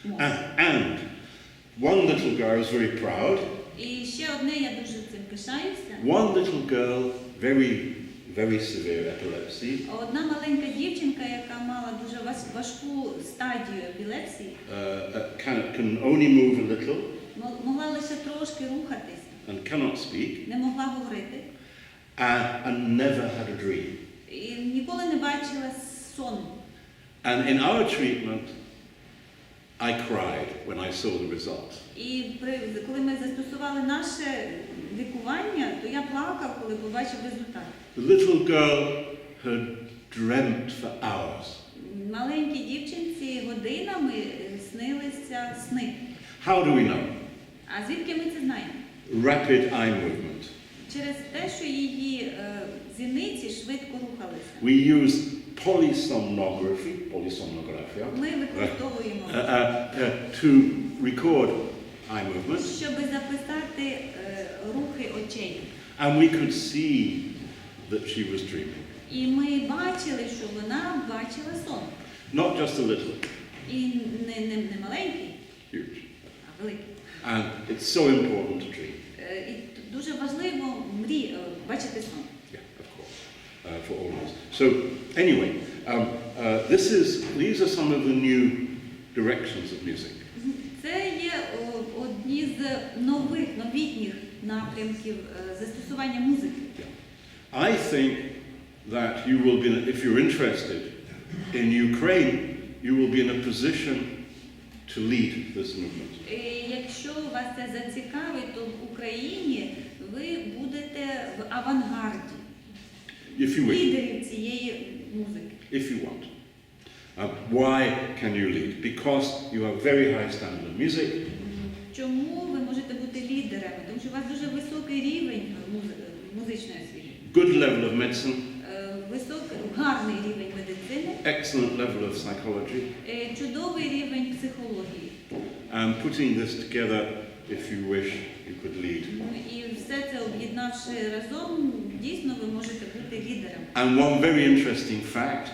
And one little girl is very proud. І ще одне, я дуже цим пишаюся. One little girl, very severe epilepsy. Одна маленька дівчинка, яка мала дуже важку стадію епілепсії, can only move a little. Могла лише трошки рухатись. And cannot speak. Не могла говорити. And never had a dream. І ніколи не бачила сон. And in our treatment, I cried when I saw the results. І коли ми застосували наше лікування, то я плакав, коли побачив результат. The little girl had dreamt for hours. Маленькій дівчинці годинами снилися сни. How do we know? А звідки ми це знаємо? Rapid eye movement. Через те, що її зіниці швидко рухалися. We use polysomnography. Ми використовуємо to record eye movements. Щоб записати рухи очей. And we could see that she was dreaming. І ми бачили, що вона бачила сон. Not just a little. І не маленький, Huge. а великий. And it's so important to dream. І дуже важливо бачити сон. Yeah, of course, for all of us. So anyway, these are some of the new directions of music. Це є одні з новітніх напрямків застосування музики. Yeah. I think that you will be, if you're interested in Ukraine, you will be in a position to lead this movement. Якщо вас це зацікавить, то в Україні ви будете в авангарді лідерів цієї музики. If you want. Why can you lead? Because you have very high standard of music. Чому ви можете бути лідерами? Тому що у вас дуже високий рівень музичної освіти. Good level of medicine. Гарний рівень медицини. Excellent level of psychology. Чудовий рівень психології. And putting this together, if you wish, you could lead. І все це об'єднавши разом, дійсно ви можете бути лідером. And one very interesting fact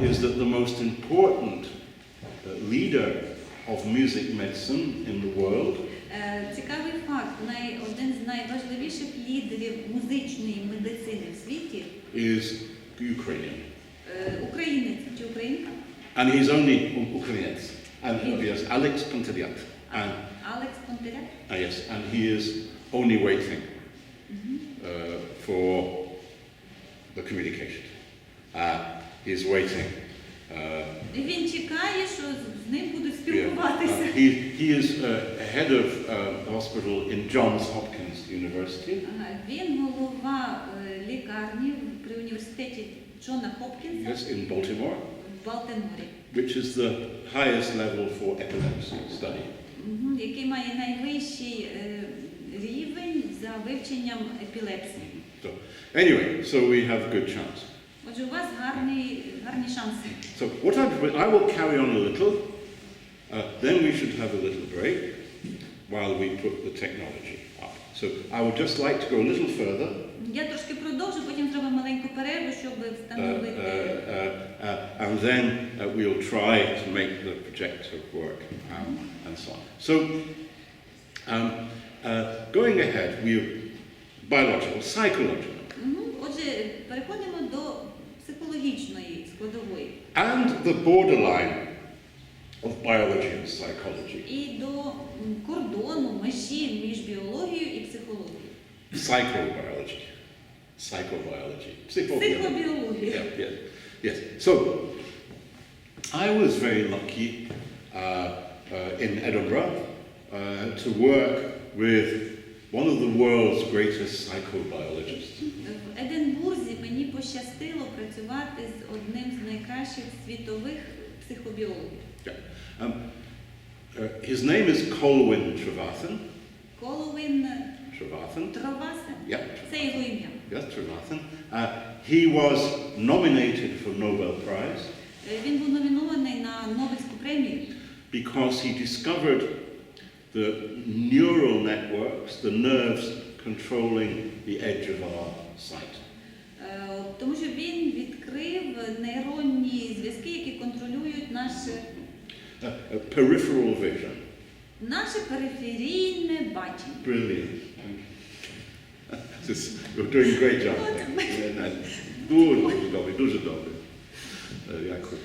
is that the most important leader of music medicine in the world Цікавий факт, один з найважливіших лідерів музичної медицини в світі is Ukrainian. Українець чи українка? And he's only Ukrainian. And yes, Alex Ponteriak. Алекс Понтеряк? Yes, and he is only waiting for the communication. He's waiting. Він чекає, що з ним будуть спілкуватися. He is head of hospital in Johns Hopkins University. Він голова лікарні при університеті Джона Хопкінса. Yes, in Baltimore. В Балтиморі. Which is the highest level for epilepsy study. Який має найвищий рівень за вивченням епілепсії. So, anyway, so we have a good chance. Отже, у вас гарні шанси. So what I will carry on a little, then we should have a little break while we put the technology up. So I would just like to go a little further. Я трошки продовжу, потім зробимо маленьку перерву, щоб встановити. And then we'll try to make the projector work and so on. So going ahead, biological, psychological. Отже, переходимо до психологічної складової. And the borderline of biology and psychology. І до кордону, межі між біологією і психологією. Psychobiology. Психобіологія. Yes. So, I was very lucky in Edinburgh to work with one of the world's greatest psychobiologists. В Единбурзі мені пощастило працювати з одним з найкращих світових психобіологів. His name is Colwyn Trevathan. Colwyn Trevathan. Trevathan. Yeah. Це його ім'я. Yes, Trevathan. He was nominated for Nobel Prize. Він був номінований на Нобелівську премію. Because he discovered the neural networks, the nerves controlling the edge of our sight. Тому що він відкрив нейронні зв'язки, які контролюють наш Peripheral vision. Наше периферійне бачення. Brilliant. You're doing a great job. Дуже добре, дуже добре. Дякую.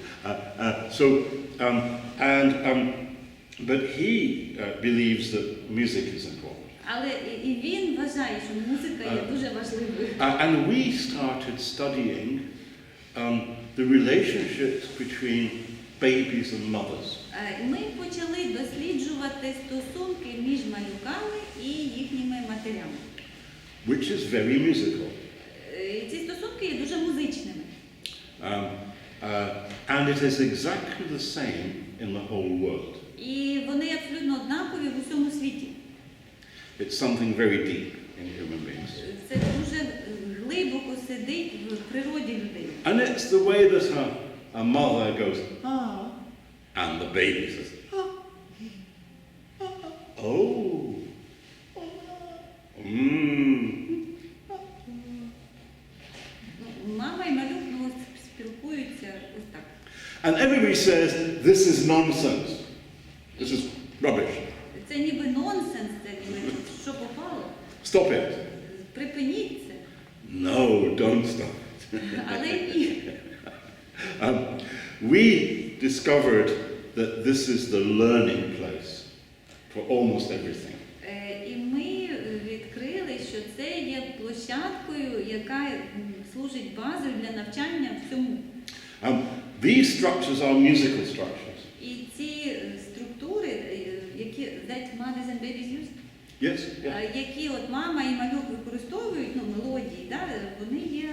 But he believes that music is important. Але і він вважає, що музика є дуже важливою. And we started studying the relationships between babies and mothers. Ми почали досліджувати стосунки між малюками і їхніми матерями. Which is very musical. Ці стосунки є дуже музичними. And it is exactly the same in the whole world. І вони абсолютно однакові в усьому світі. It's something very deep in human beings. Це дуже глибоко сидить в природі людей. And it's the way that a mother goes, ah, and the baby says, oh, Мама і малюк спілкуються ось так. And everybody says, this is nonsense. This is rubbish. Це ніби нонсенс, це ніби що попало. Stop it. Припиніть це. No, don't stop it. Але ні. We discovered that this is the learning place for almost everything. І ми відкрили, що це є площадкою, яка служить базою для навчання всьому. These structures are musical structures. І ці структури, які that mothers and babies use, Yes, yes. які от мама і малюк використовують, мелодії, вони є.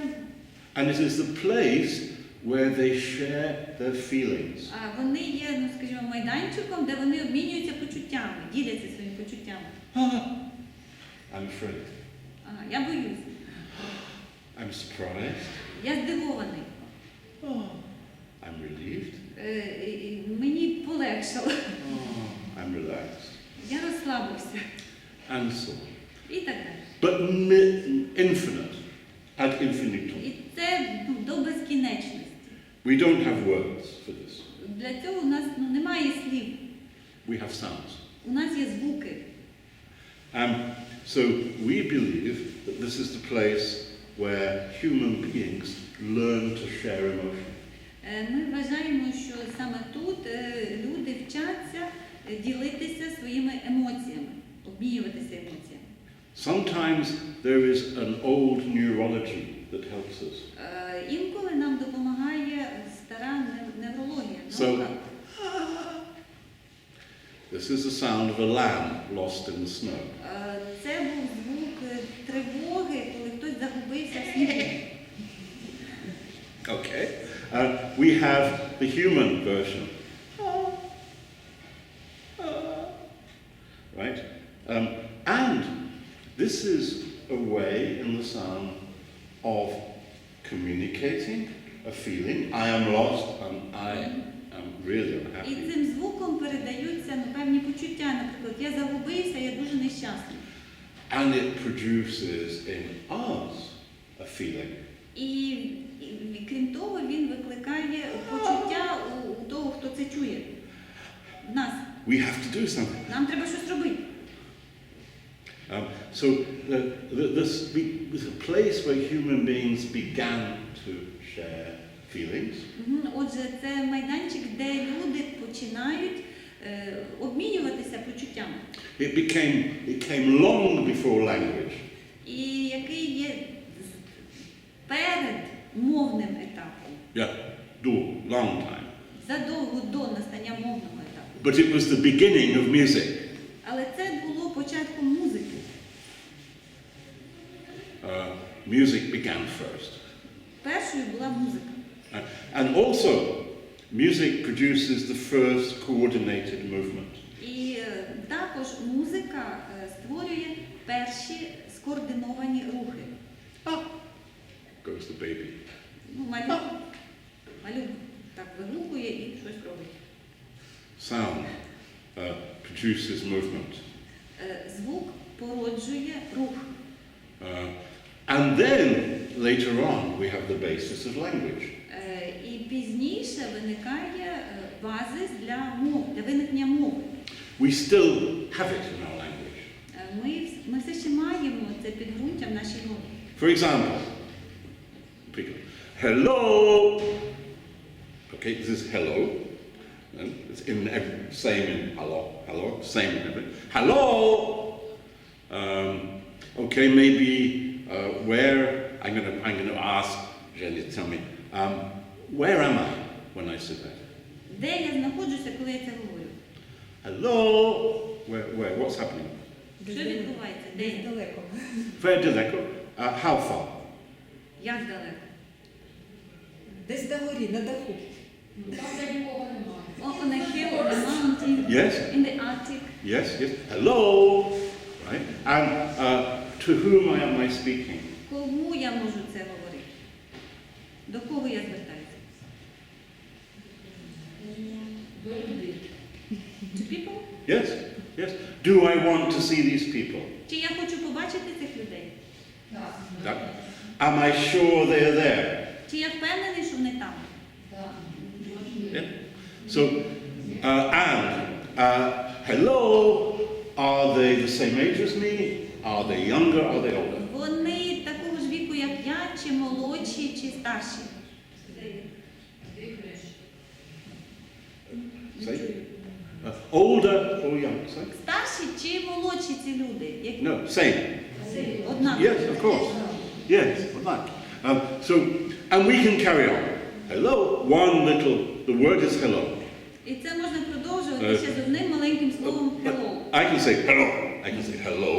And it is the place where they share their feelings. Вони є, скажімо, майданчиком, де вони обмінюються почуттями, діляться своїми почуттями. I'm afraid. Я боюсь. I'm surprised. Я здивований. I'm relieved. Мені полегшало. I'm relaxed. Я розслабився. And so on. І так далі. But infinite, ad infinitum. І це до безкінечності. We don't have words for this. Для цього у нас немає слів. We have sounds. У нас є звуки. So we believe that this is the place where human beings learn to share emotion. Ми вважаємо, що саме тут люди вчаться ділитися своїми емоціями, обмінюватися емоціями. Sometimes there is an old neurology that helps us. Інколи нам допомагає стара неврологія. So, this is the sound of a lamb lost in the snow. Це був звук тривоги, коли хтось загубився в снігу. Okay. We have the human version. Right? And this is a way in the sound of communicating a feeling. I am lost and I am really unhappy. І цим звуком передаються певні почуття. Наприклад, я загубився, я дуже нещасний. And it produces in us a feeling. І крім того, він викликає почуття у того, хто це чує. В нас. We have to do something. Нам треба щось робити. So this was a place where human beings began to share feelings. Отже, це майданчик, де люди починають обмінюватися почуттями. It came long before language. І який є перед мовним етапом. Yeah, long time. Задовго до настання мовного етапу. But it was the beginning of music. Але це було початком музики. Music began first. Першою була музика. And also, music produces the first coordinated movement. І також музика створює перші скоординовані рухи. Goes the baby. Малюк так вигукує і щось робить. Sound produces movement. Звук породжує рух. And then, later on, we have the basis of language. І пізніше виникає базис для мов, для виникнення мови. We still have it in our language. Ми все ще маємо це підґрунтя в нашій мові. For example, hello. Okay, this is hello. It's same in hello, same in everything. Hello. Okay, maybe where I'm going to ask Jenny to tell me. Where am I when I say that? Де я знаходжуся, коли я це говорю? Hello. Where? What's happening? Що відбувається? Де? Десь далеко. Very далеко. How far? Як далеко? Десь на горі, на даху. Там, де нікого немає. On a hill, on a mountain, Yes. in the Arctic. Yes. Hello. Right. And to whom am I speaking? Кому я можу це говорити? До кого я звертаюся? До людей. To people? Yes. Yes. Do I want to see these people? Чи я хочу побачити цих людей? Так. That, am I sure they're there? Чи я впевнений, що вони там? Так. Yeah. So, hello, are they the same age as me? Are they younger? Are they older? Вони такого ж віку, як я, чи молодші, чи старші? Say? Older or young? Say? Старші чи молодші ці люди? No, same. Однакові. Yes, of course. Yes, like. And we can carry on. Hello, the word is hello. І це можна продовжувати ще з одним маленьким словом hello. I can say hello. I can say hello.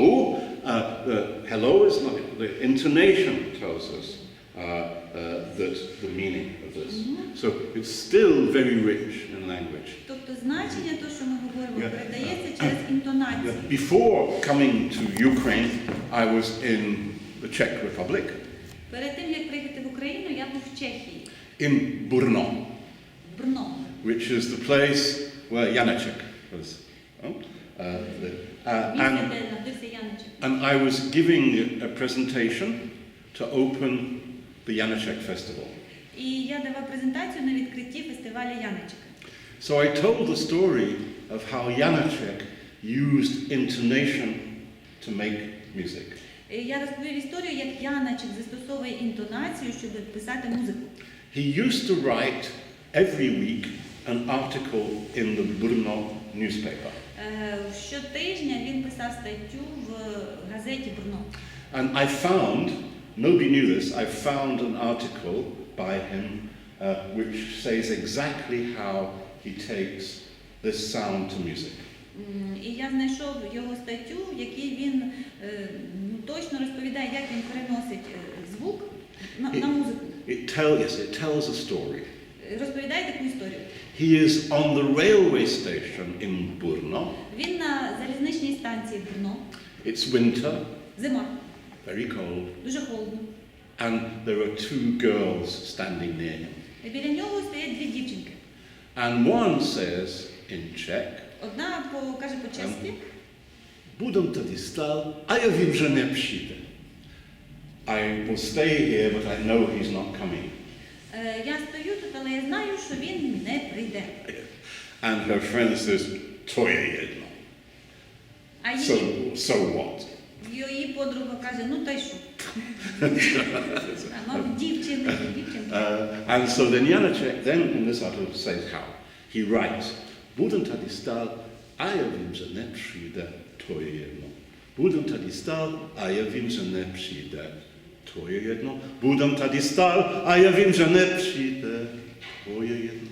Hello is not, the intonation tells us that the meaning of this. So it's still very rich in language. Тобто значення того, що ми говоримо, передається через інтонацію. Before coming to Ukraine, I was in the Czech Republic. Перед тим, як приїхати в Україну, я був в Чехії. In Brno. Brno. Which is the place where Janacek was. And I was giving a presentation to open the Janacek Festival. І я давав презентацію на відкритті фестивалю Яничика. So I told the story of how Janacek used intonation to make music. Я розповів історію, як Яничик застосовує інтонацію, щоб писати музику. He used to write every week an article in the Brno newspaper. Щотижня він писав статтю в газеті Brno. And I found, nobody knew this, I found an article by him which says exactly how he takes this sound to music. І я знайшов його статтю, в якій він точно розповідає, як він переносить звук на музику. It tells a story. Розповідає таку історію. He is on the railway station in Brno. Він на залізничній станції Brno. It's winter. Зима. Very cold. Дуже холодно. And there are two girls standing near him. І біля нього стоять дві дівчинки. And one says in Czech, Одна каже по-чеськи. Будем тоді стал, а я він вже не пшіте. I will stay here, but I know he's not coming. Я стою тут, але я знаю, що він не прийде. And her friend says, твоє єдно. So what? Її подруга каже, ну та й що? Мабуть, дівчинка. And so then Janacek, then in this article says how. He writes, Будем тоді стал, а я він вже не прийде, твоє єдно. Будем тоді стал, а я він вже не прийде, твоє єдно. Будем тоді стал, а я він вже не прийде, твоє єдно.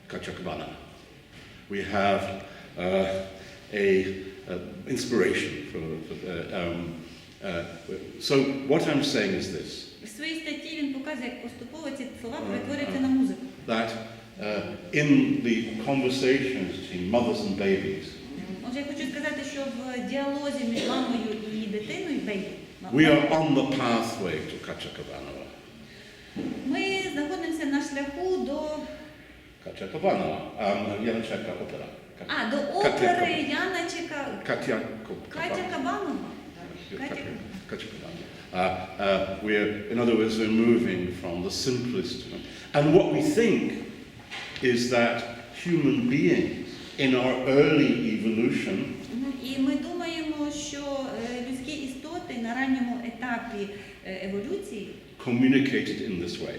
Kachakbana. We have inspiration so what I'm saying is this. В своїй статті він показує, як поступово ці слова перетворюються на музику. That in the conversations between mothers and babies, Отже, я хочу сказати, що в діалозі між мамою і дитиною, we are on the pathway to Kachakbana. Ми знаходимося на шляху до Kachakbana, Janaceka opera. до опери Яничика. Катя Кабанова. In other words, we're moving from the simplest. And what we think is that human beings in our early evolution І ми думаємо, що людські істоти на ранньому етапі еволюції communicated in this way,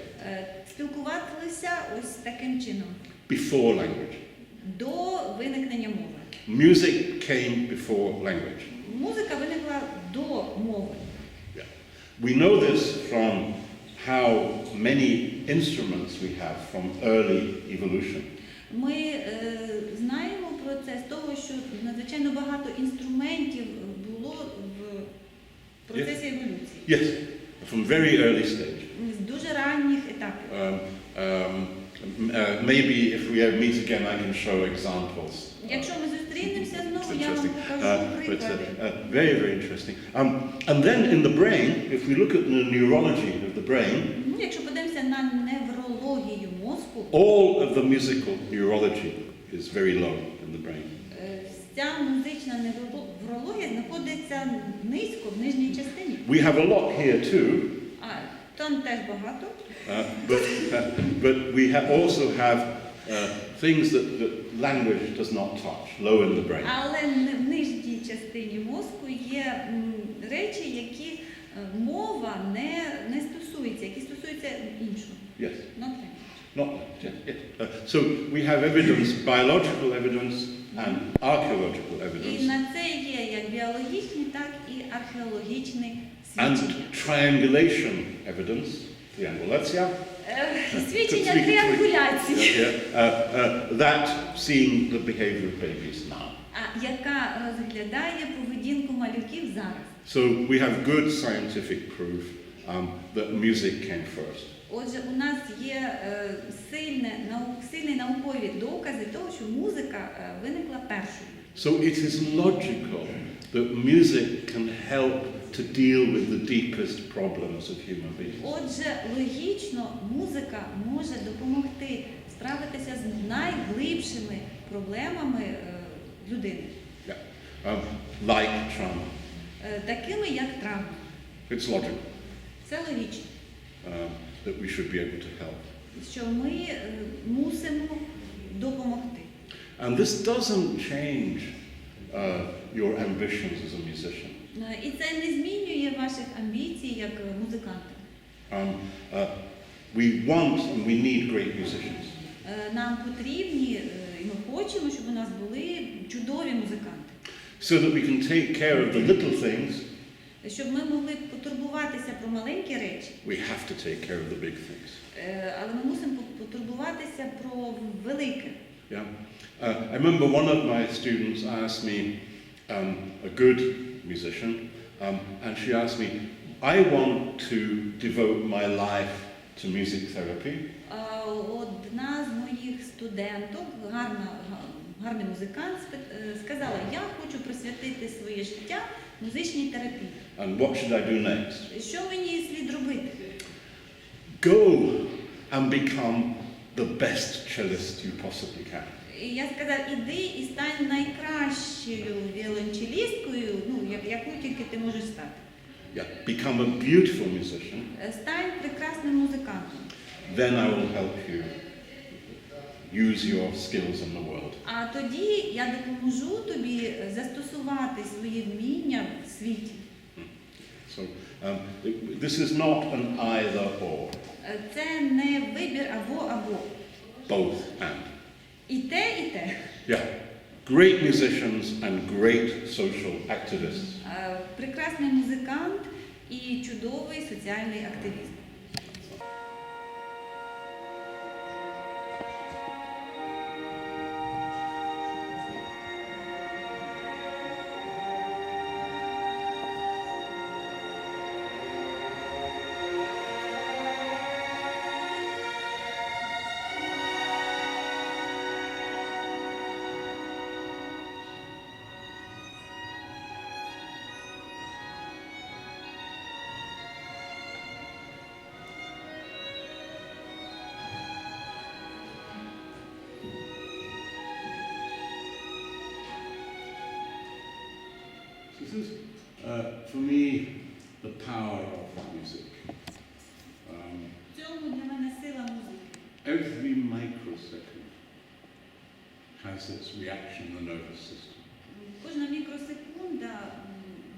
спілкувалися ось таким чином, before language. до виникнення мови. Music came before language. Музика виникла до мови. Yeah. We know this from how many instruments we have from early evolution. Ми знаємо про це з того, що надзвичайно багато інструментів було в процесі еволюції. Yes, from very early stage. З дуже ранніх етапів. Maybe if we meet again, I can show examples. Якщо ми зустрінемося знову, It's я вам interesting. покажу But приклади. very, very interesting. And then in the brain, if we look at the neurology of the brain, Якщо подивимося на неврологію мозку, all of the musical neurology is very low in the brain. ця музична неврологія знаходиться низько в нижній частині. We have a lot here too, Там теж багато. but we also have things that language does not touch, low in the brain. Але в нижній частині мозку є речі, які мова не стосується, які стосуються іншого. Yes. Not language. Not yes. So we have evidence, biological evidence and archaeological І evidence, на це є як біологічні, так і археологічні and свідчення. triangulation evidence, triangulatia, Свідчення тріангуляції, that seeing the behavior of babies now. яка розглядає поведінку малюків зараз. So we have good scientific proof that music came first. Отже, у нас є сильні наукові докази того, що музика виникла першою. So it is logical that music can help to deal with the deepest problems of human beings. Отже, логічно музика може допомогти справитися з найглибшими проблемами людини. Yeah. Like trauma. Такими як травми. It's logical Це логічно, that we should be able to help. що ми мусимо допомогти. And this doesn't change your ambitions as a musician. І це не змінює ваших амбіцій як музиканта. We want and we need great musicians. Нам потрібні, і ми хочемо, щоб у нас були чудові музиканти. So that we can take care of the little things, Щоб ми могли потурбуватися про маленькі речі, we have to take care of the big things. але ми мусимо потурбуватися про велике. Yeah. I remember one of my students asked me, a good musician, and she asked me, I want to devote my life to music therapy. Одна з моїх студенток, гарний музикант, сказала, я хочу присвятити своє життя музичній терапії. And what should I do next? Що мені слід робити? Go and become the best cellist you possibly can. І я сказав, іди і стань найкращою віолончелісткою, яку тільки ти можеш стати. Yeah. Become a beautiful musician. Стань прекрасним музикантом. Then I will help you use your skills in the world. А тоді я допоможу тобі застосувати свої вміння в світі. So this is not an either or. Це не вибір або. Both and. І те, і те. Yeah. Great musicians and great social activists. Прекрасний музикант і чудовий соціальний активіст. This is, for me, the power of music. В цьому для мене сила музики. Every microsecond has its reaction in the nervous system. Кожна мікросекунда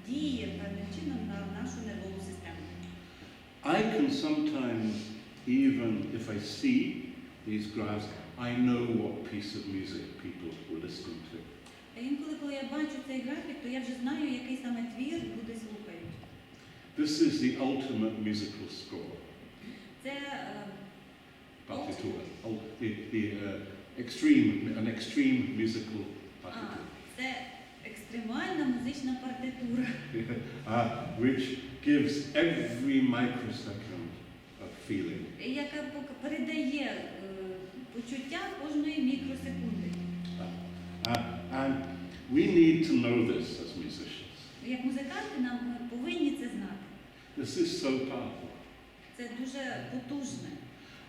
діє певним чином на нашу нервову систему. I can sometimes, even if I see these graphs, I know what piece of music people were listening to. Інколи, коли я бачу цей графік, то я вже знаю, який саме твір люди слухають. This is the ultimate musical score. Це Partitura. An extreme musical partitura. Це екстремальна музична партитура, Which gives every microsecond of feeling. яка передає почуття кожної мікросекунди. And we need to know this as musicians. Як музиканти нам повинні це знати. This is so powerful. Це дуже потужне.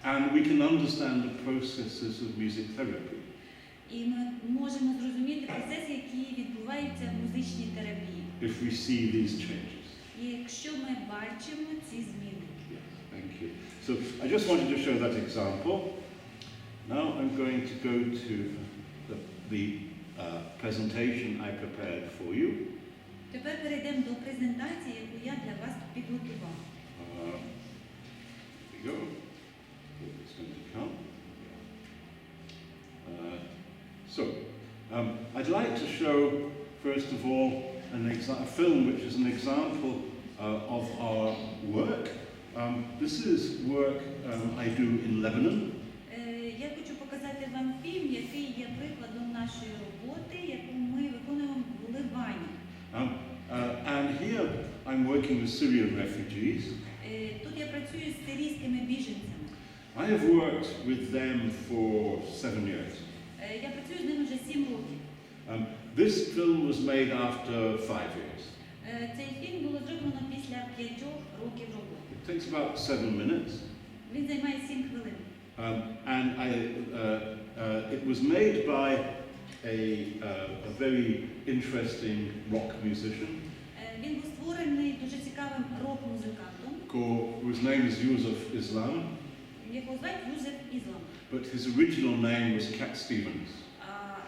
And we can understand the processes of music therapy. І ми можемо зрозуміти процеси, які відбуваються в музичній терапії. If we see these changes. І якщо ми бачимо ці зміни. Yes, thank you. So I just wanted to show that example. Now I'm going to go to the presentation I prepared for you. Тепер перейдемо до презентації, яку я для вас підготував. Here we go. It's going to come. I'd like to show, first of all, a film which is an example of our work. This is work I do in Lebanon. Я хочу показати вам фільм, який є прикладом нашої роботи, яку ми виконуємо в Ливані. And here I'm working with Syrian refugees. Тут я працюю з сирійськими біженцями. I have worked with them for 7 years. Я працюю з ними вже 7 років. This film was made after 5 years. Цей фільм було зроблено після 5 років роботи. It takes about 7 minutes. Він займає 7 хвилин. And it was made by a very interesting rock musician. Він був створений дуже цікавим рок-музикантом, whose name is Yusuf Islam. Якого звуть Юзеф Іслам. But his original name was Cat Stevens.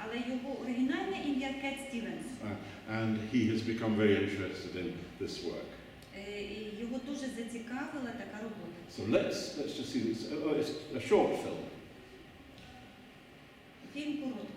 Але його оригінальне ім'я Кет Стівенс. And he has become very interested in this work. Його дуже зацікавила така робота. So let's just see this. It's a short film. Фільм короткий.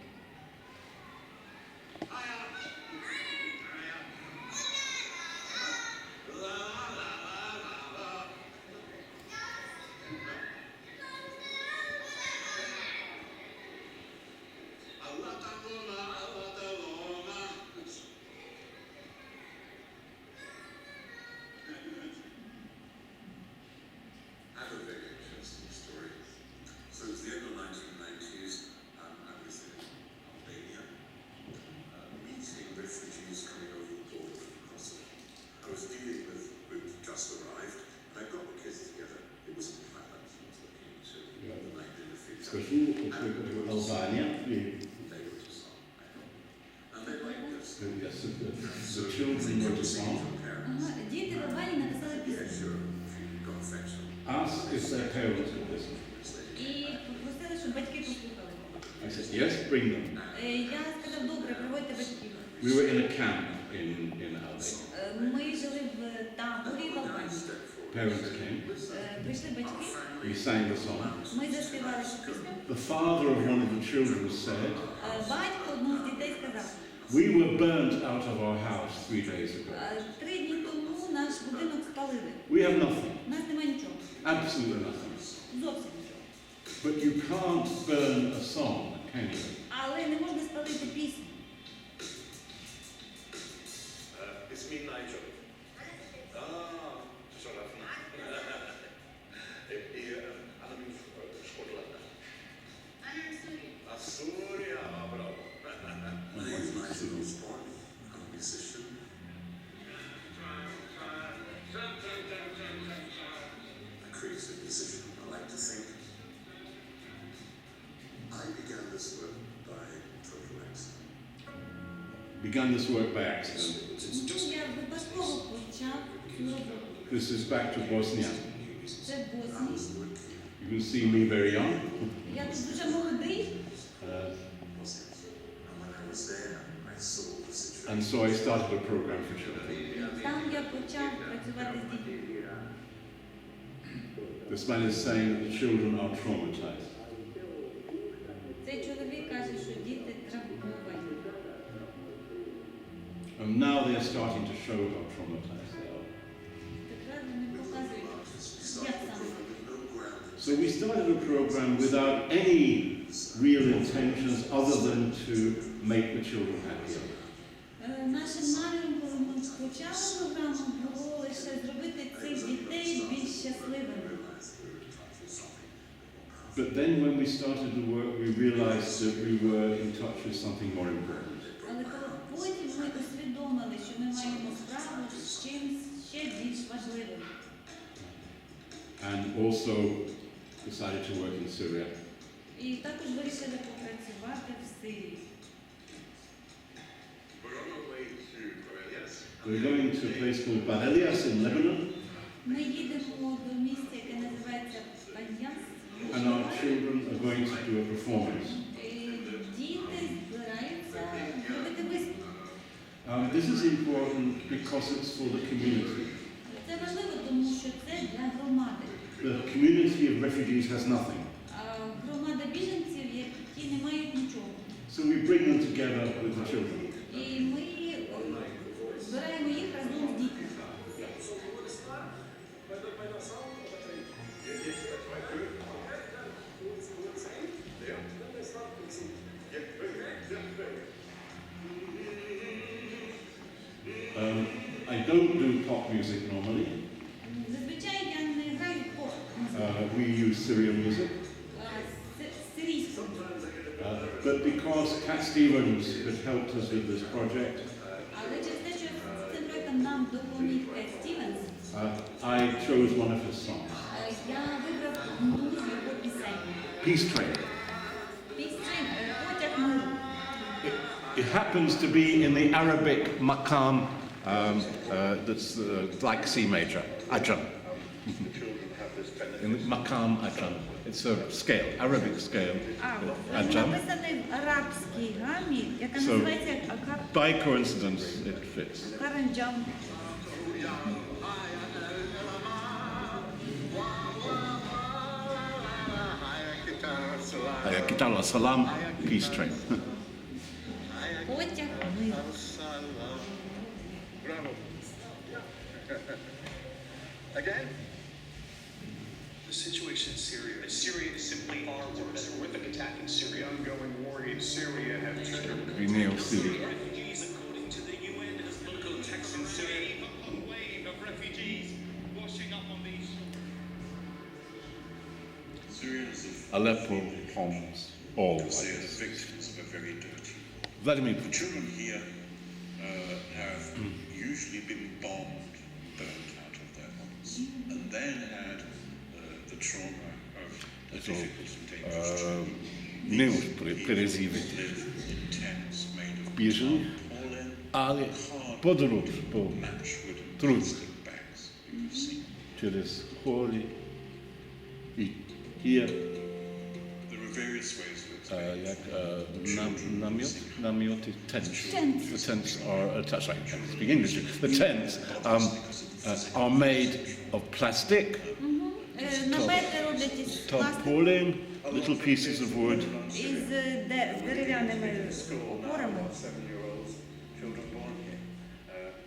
Albania. The children wrote a song. Діти в Албанії написали пісню. Asked if their parents could listen. І попросили, щоб батьки послухали. I said, yes, bring them. Я сказав, добре, приводьте батьків. We were in a camp in Albania. Ми жили в таборі в Албанії. Parents came. Прийшли батьки. We sang the song. Ми заспівали цю пісню. The father of one of the children said, Батько одного з дітей сказав, we were burnt out of our house 3 days ago. 3 дні тому наш будинок спалили. We have nothing. У нас немає нічого. Absolutely nothing. Зовсім нічого. But you can't burn a song, can you? Але не можна спалити пісню. It's me, Nigel. My name is Найджелом Осборном. I'm a musician. A creative musician, I like to think. I began this work by total accident. Began this work by accident. Я випадково почав цю роботу. This is back to Bosnia. Це в Боснії. You can see me very young. Я тут дуже молодий. And so I started a program for children. Там я почав працювати з дітьми. This man is saying that the children are traumatized. Цей чоловік каже, що діти травмовані. And now they are starting to show how traumatized they are. Тепер вони показують, як саме. So we started a program without any real intentions other than to make the children happier. Нашим наміром, коли ми почали програму, було лише зробити цих дітей більш щасливими. But then when we started the work, we realized that we were in touch with something more important. Але потім ми усвідомили, що ми маємо справу з чимось ще більш важливим. And also decided to work in Syria. І також вирішили попрацювати в Сирії. We're on our way to Proект. We're going to a place called Bad Elias in Lebanon, Ми їдемо до місця, яке називається Альянс. and our children are going to do a performance. Діти збираються робити виступ. This is important because it's for the community. Це важливо, тому що це для громади. The community of refugees has nothing. А громада біженців, які не мають нічого. So we bring them together with the children. І ми збираємо їх разом з дітьми. I don't do pop music normally. Зазвичай я не граю поп. We use Syrian music. Сирійську. But because Cat Stevens had helped us with this project, Але через те, що з цим проєктом нам допоміг Кет Стівенс, I chose one of his songs, я вибрав одну з його пісень. Peace Train. Пісень «Потяг миру». It happens to be in the Arabic maqam, that's like C major, ajam. In maqam ajam. It's a scale, Arabic scale, Він ajam. написаний в арабській гамі, яка So, називається by coincidence, it fits. Каранджам. Kitala Salam, Peace Train. Потяг миру. Bravo. Again? The situation in Syria. Syria is simply our worst horrific attack in Syria. Ongoing war in Syria have triggered Reneo Syria. Refugees, according to the UN, as local attacks in Syria. A wave of refugees washing up on these Aleppo, Homs, all like They are the this. victims of a very dirty war. Vladimir The Putin. children here have usually been bombed, burnt out of their homes, and then had the trauma of a difficult and dangerous journey. Не перезивити. Live in tents made of Біжили, tarpaulin, але hard подорож по matchwood and трудно plastic bags you've seen. через горі і є There are various ways of як намети, tents. Tents. The tents are, sorry, I can't speak English. The tents are made of plastic, Намети роблять із пластику, tarpaulin, little pieces of wood, із дерев'яними опорами. 7-year-olds, children born here,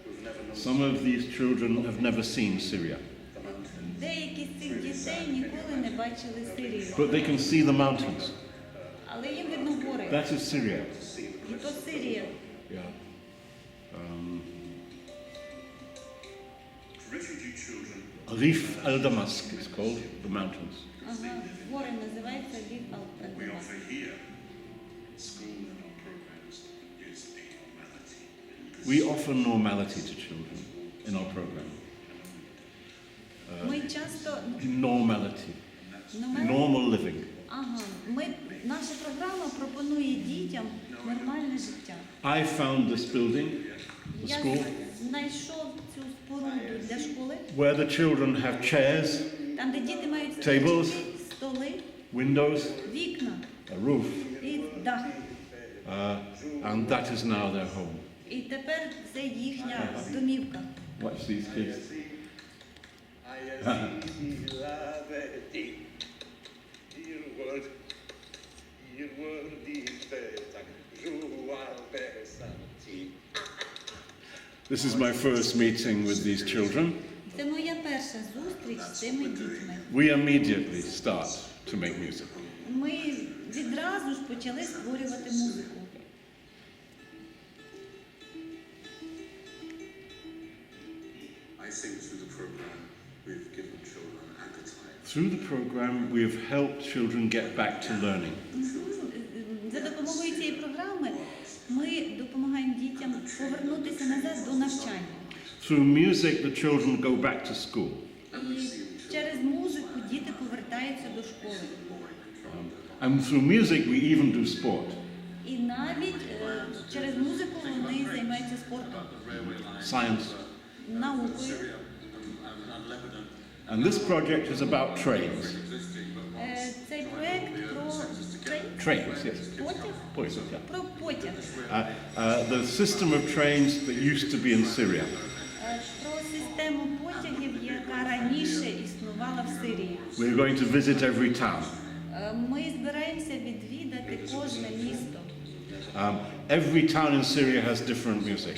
who've never known Some of these children have never seen Syria, the mountains. Деякі з цих дітей ніколи не бачили Сирію, but they can see the mountains. але їм видно гори. That is Syria. І то Сирія. Yeah. refugee children. Rif al-Damask is called, the mountains. Ага, гори називаються Лів We Ал-Педамас. offer here in school and our programs is a normality. We offer normality to children in our program. Ми часто Normality. Normal living. Ага, наша програма пропонує дітям нормальне життя. I found this building, the Я school, знайшов цю споруду для школи, where the children have chairs, там, де діти мають Tables. стільчики, столи, windows, вікна a roof, і дах. and that is now their home. І тепер це їхня домівка. Watch these kids. This is my first meeting with these children. Це моя перша зустріч з цими дітьми. We immediately start to make music. Ми відразу ж почали створювати музику. I think through the program we've given children appetite. Through the program, we have helped children get back to learning. За допомогою цієї програми ми допомагаємо дітям повернутися назад до навчання. Through music, the children go back to school. І через музику діти повертаються до школи. And through music, we even do sport. І навіть через музику вони займаються спортом, Science. наукою. And this project is about trains. Цей проект про Trains, yes. потяг. Poison, yeah. Про потяг. The system of trains that used to be in Syria. Про систему потягів, яка раніше існувала в Сирії. We're going to visit every town. Ми збираємося відвідати кожне місто. Every town in Syria has different music.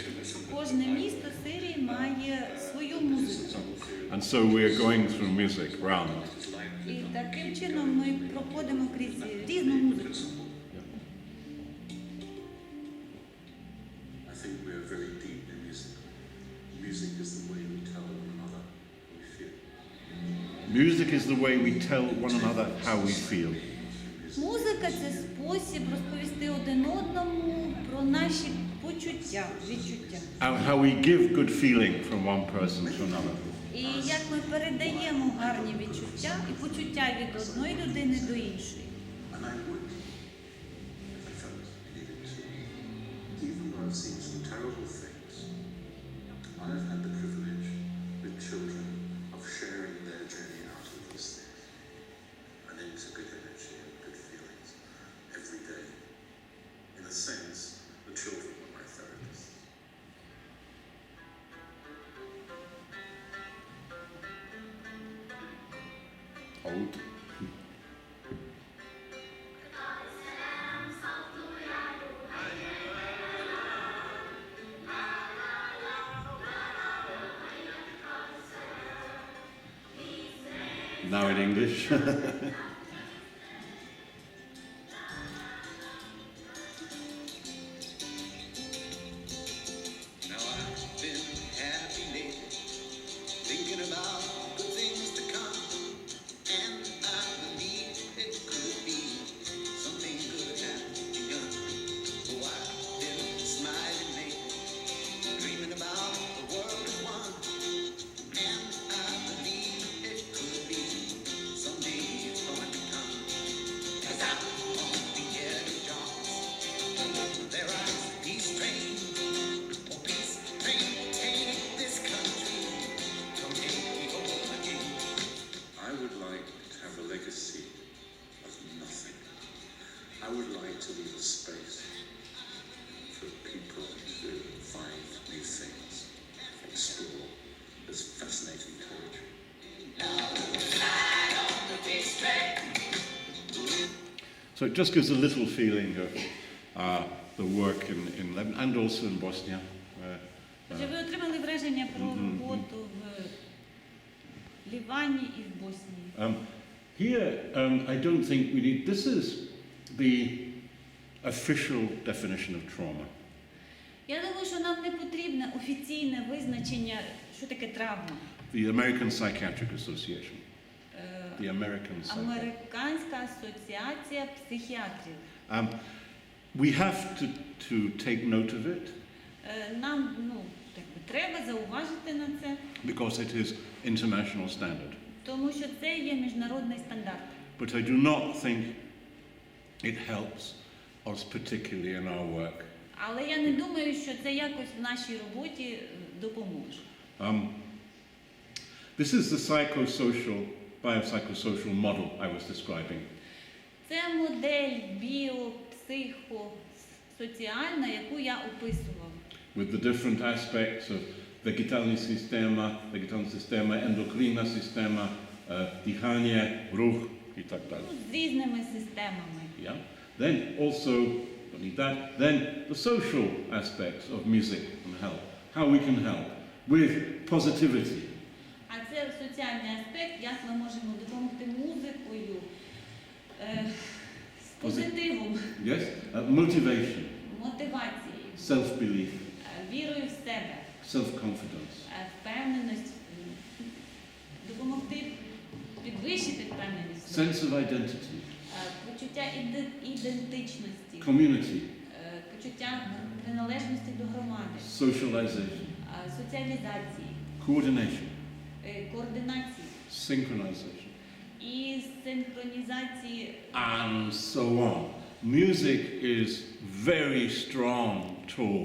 Кожне місто Сирії має свою музику. And so we're going through music round. І таким чином ми проходимо крізь різну музику. I think we are very deep in music. Music is the way we tell one another how we feel. Music is the way we tell one another how we feel. Музика – це спосіб розповісти один одному про наші почуття, відчуття. And how we give good feeling from one person to another. І як ми передаємо гарні відчуття і почуття від одної людини до іншої. And I would, if I felt I needed to, even though I've seen some terrible things, I've had the privilege with children of sharing their journey out of those things and into good energy and good feelings every day. In a sense, the children were my therapists. Old. Now in English. Now I've been happy lately, thinking about good things to come, and I believe it could be something good has begun. Oh, I've been smiling lately, dreaming about the world at one, and I believe it could be someday it's going to come. 'Cause out on the edge of Jaws, there rides the peace train. Oh, peace train, take this country, come take me home again. I would like to have a legacy of nothing. I would like to leave a space for people to find new things, explore this fascinating territory. So it just gives a little feeling of the work in Lebanon and also in Bosnia. Чи ви отримали враження про роботу в Лівані і в Боснії? Here, I don't think we need. This is the official definition of trauma. Я думаю, що нам не потрібне офіційне визначення, що таке травма. The American Psychiatric Association. The American Psychiatric. Американська асоціація психіатрів. We have to take note of it Нам треба зауважити на це, because it is international standard. тому що це є міжнародний стандарт. But I do not think it helps us particularly in our work. Але я не думаю, що це якось в нашій роботі допоможе. This is the biopsychosocial model I was describing. Це модель біопсихосоціальна, яку я описував. with the different aspects of вегетальна система, ендокринна система, дихання, рух і так далі. З різними системами. Yeah. Then also, don't need that, then the social aspects of music and help. How we can help with positivity. А це соціальний аспект, як ми можемо допомогти музикою, з позитивом, Yes? Motivation, мотивацією, self-belief, вірою в себе, self-confidence. впевненість, допомогти підвищити впевненість, Sense of identity, почуття ідентичності, community, почуття приналежності до громади, socialization, соціалізації, coordination, координації synchronization, і синхронізації. and so on. Music is very strong tool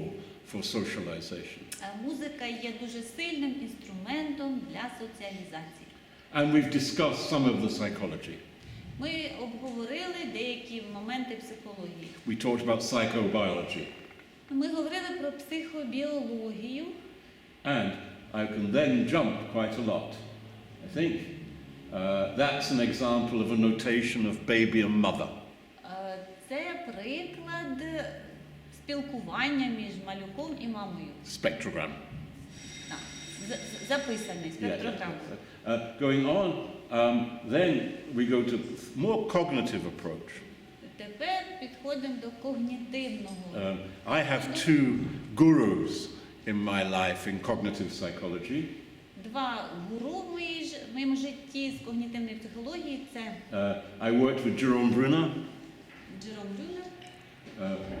for socialization. Музика є дуже сильним інструментом для соціалізації. And we've discussed some of the psychology. Ми обговорили деякі моменти психології. We talked about psychobiology. Ми говорили про психобіологію. And I can then jump quite a lot, I think. That's an example of a notation of baby and mother. Це приклад спілкування між малюком і мамою. Spectrogram. Так, записаний спектрограм. Going on, then we go to more cognitive approach. Тепер підходимо до когнітивного. I have two gurus in my life in cognitive psychology. Два гуру в моєму житті з когнітивної психології – це I worked with Jerome Bruner, Джером Брюнер,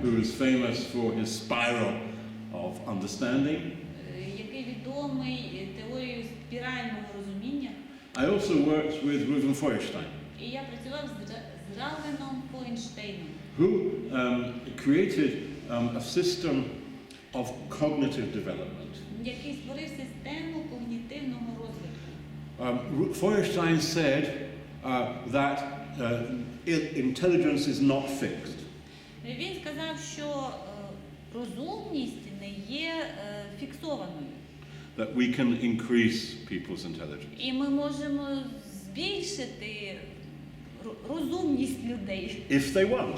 who is famous for his spiral of understanding. який відомий теорією спірального розуміння. I also worked with Reuven Feuerstein, І я працював з Равеном Фойнштейном, who created a system of cognitive development. який створив систему когнітивного розвитку. Feuerstein said that intelligence is not fixed. Він сказав, що розумність не є фіксованою. That we can increase people's intelligence. І ми можемо збільшити розумність людей, If they want.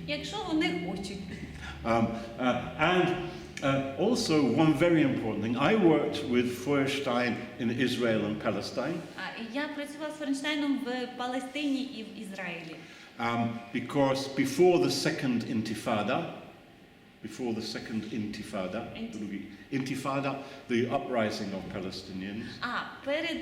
якщо вони хочуть. And also, one very important thing, I worked with Feuerstein in Israel and Palestine. Я працював з Фойнштейном в Палестині і в Ізраїлі. Because before the second intifada, the uprising of Palestinians, Перед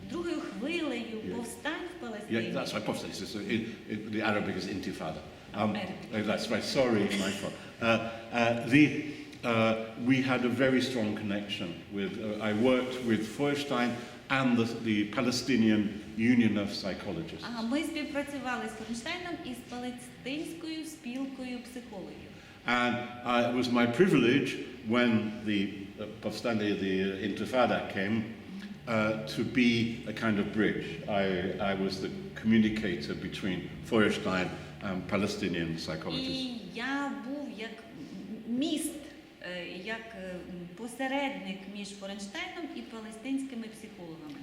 другою хвилею повстань в Палестині. yeah, that's right, the Arabic is intifada. That's right, sorry, my fault. We had a very strong connection with, I worked with Feuerstein and the Palestinian Union of Psychologists. Ми співпрацювали з Фойнштейном і з Палестинською спілкою психологів. And it was my privilege when the Intifada came to be a kind of bridge. I was the communicator between Feuerstein and Palestinian psychologists. І я був як міст, як посередник між Фойнштейном і палестинськими психологами.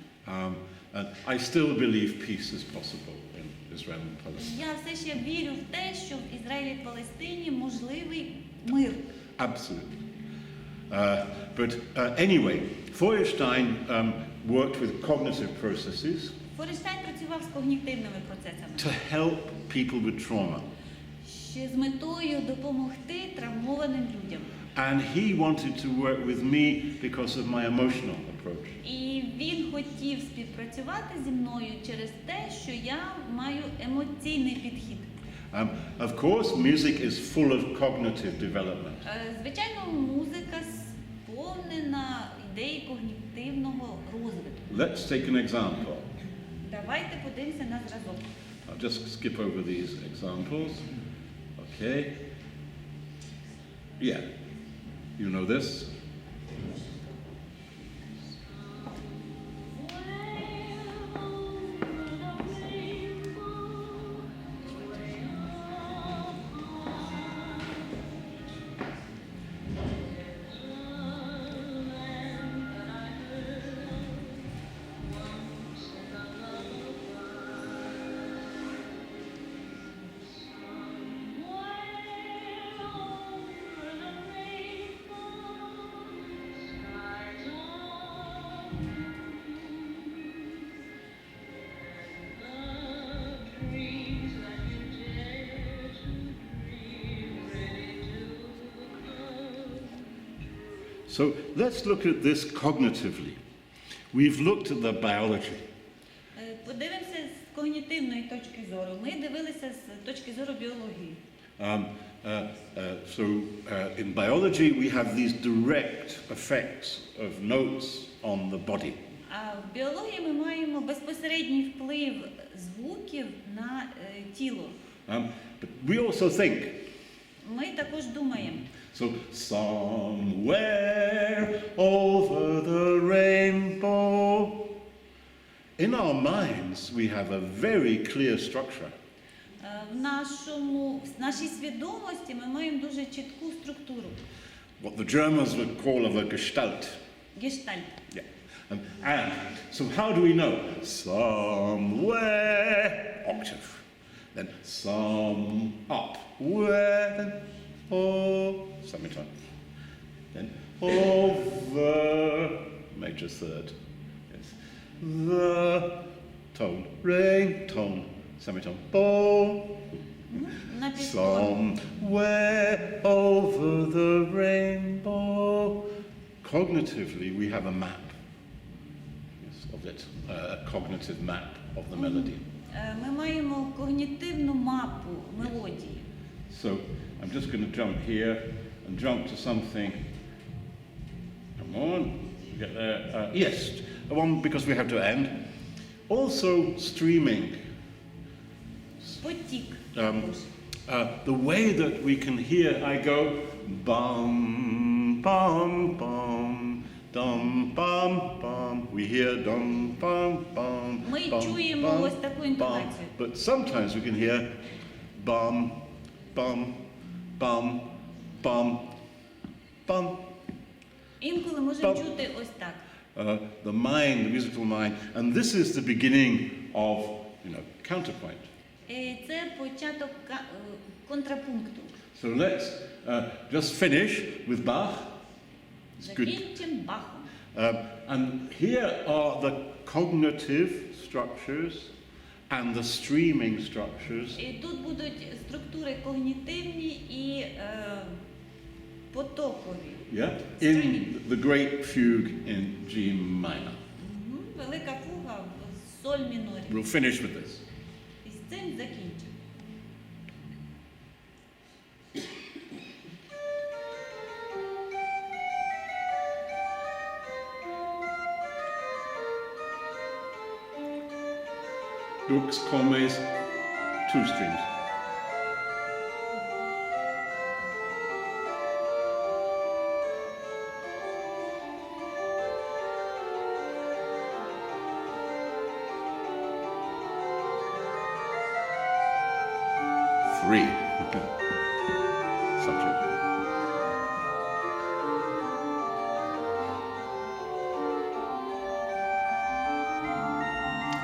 And I still believe peace is possible in Israel and Palestine. Я все ще вірю в те, що в Ізраїлі і Палестині можливий мир. Absolutely. But anyway, Feuerstein worked with cognitive processes Фойнштейн працював з когнітивними процесами. to help people with trauma. Ще з метою допомогти травмованим людям. And he wanted to work with me because of my emotional approach. І він хотів співпрацювати зі мною через те, що я маю емоційний підхід. Of course, music is full of cognitive development. Звичайно, музика сповнена ідеї когнітивного розвитку. Let's take an example. Давайте подивимося на зразок. I'll just skip over these examples. Okay. Yeah. You know this? So let's look at this cognitively. We've looked at the biology. Подивимося з когнітивної точки зору. Ми дивилися з точки зору біології. In biology we have these direct effects of notes on the body. А в біології ми маємо безпосередній вплив звуків на тіло. But we also think. Ми також думаємо. So somewhere over the rainbow. In our minds we have a very clear structure. В нашій свідомості ми маємо дуже чітку структуру. What the Germans would call a Gestalt. Гештальт. Yeah. And so how do we know? Somewhere, octave. Then some up, where, then oh, semitone. Then over, major third. Yes. The tone, ring, tone, semitone, bow. На підході. Somewhere over the rainbow. Cognitively, we have a map of it, a cognitive map of the melody. Ми маємо когнітивну мапу мелодії. So I'm just going to jump here and jump to something. Come on, get there. Yes, one because we have to end. Also streaming. Потік. The way that we can hear, I go bum bum bum dum bum bum. We hear dum bum bum. Ми чуємо ось таку інтонацію. But sometimes we can hear bum bum bum bum bum. Інколи можемо чути ось так. The mind, the musical mind, and this is the beginning of, counterpoint. Це початок контрапункту. So let's just finish with Bach. It's good. Закінчимо Бахом. And here are the cognitive structures and the streaming structures. І тут будуть структури когнітивні і потокові. Yeah, in the great fugue in G minor. Велика фуга в соль мінорі. We'll finish with this. І з цим закінчимо. Dux, commes, two strings. Three. Subject.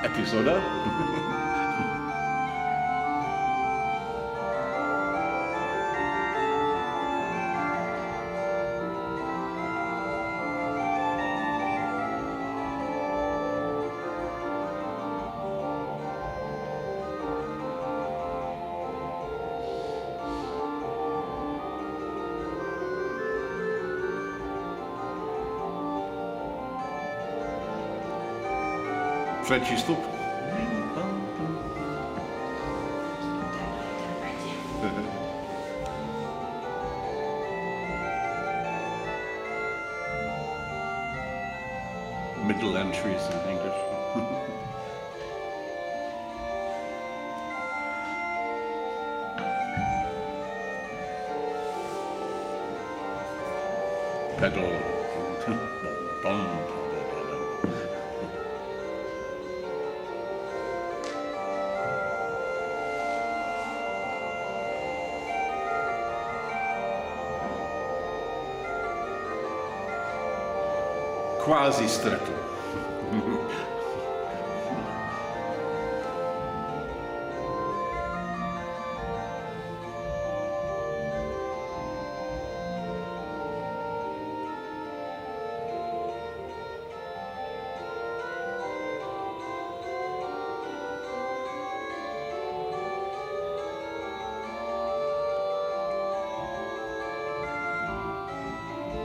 Episoda. Trzeci stóp. Middle entries in English. Pedal. Quasi stretto.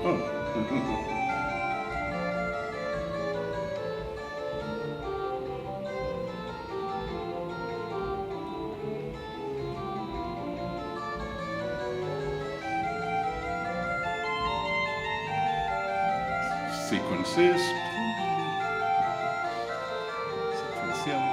Oh. Sequences. Sequencial.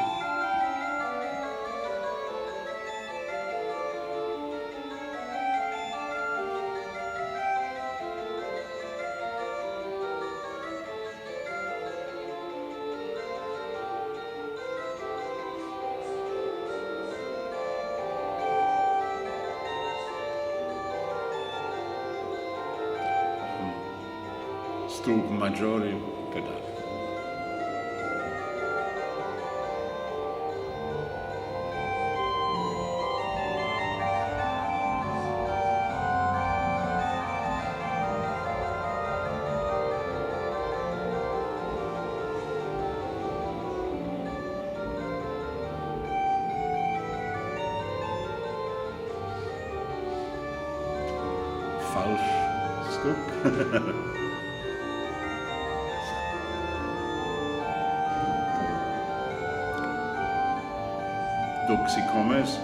Stup maggiore pedale. Falsch Stup. Doxicomes.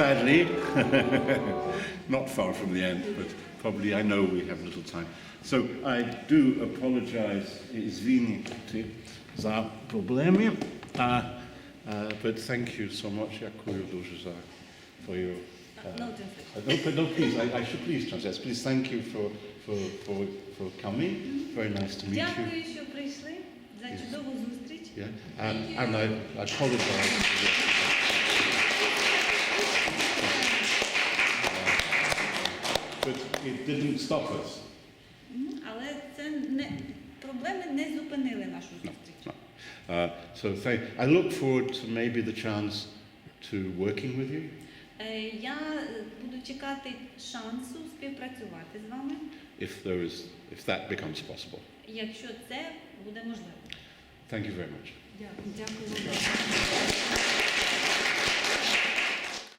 Sadly, not far from the end, but probably I know we have little time. So I do apologize, извините за проблеми, but thank you so much, Дякую дуже за, for your... No, please, I should please translate. Please, thank you for coming. Very nice to meet you. Дякую, що прийшли, за чудову зустріч. Yeah, and I apologize. But it didn't stop us. Але це проблеми не зупинили нашу зустріч. So I look forward to maybe the chance to working with you. Я буду чекати шансу співпрацювати з вами. If that becomes possible. Якщо це буде можливо. Thank you very much. Дякую.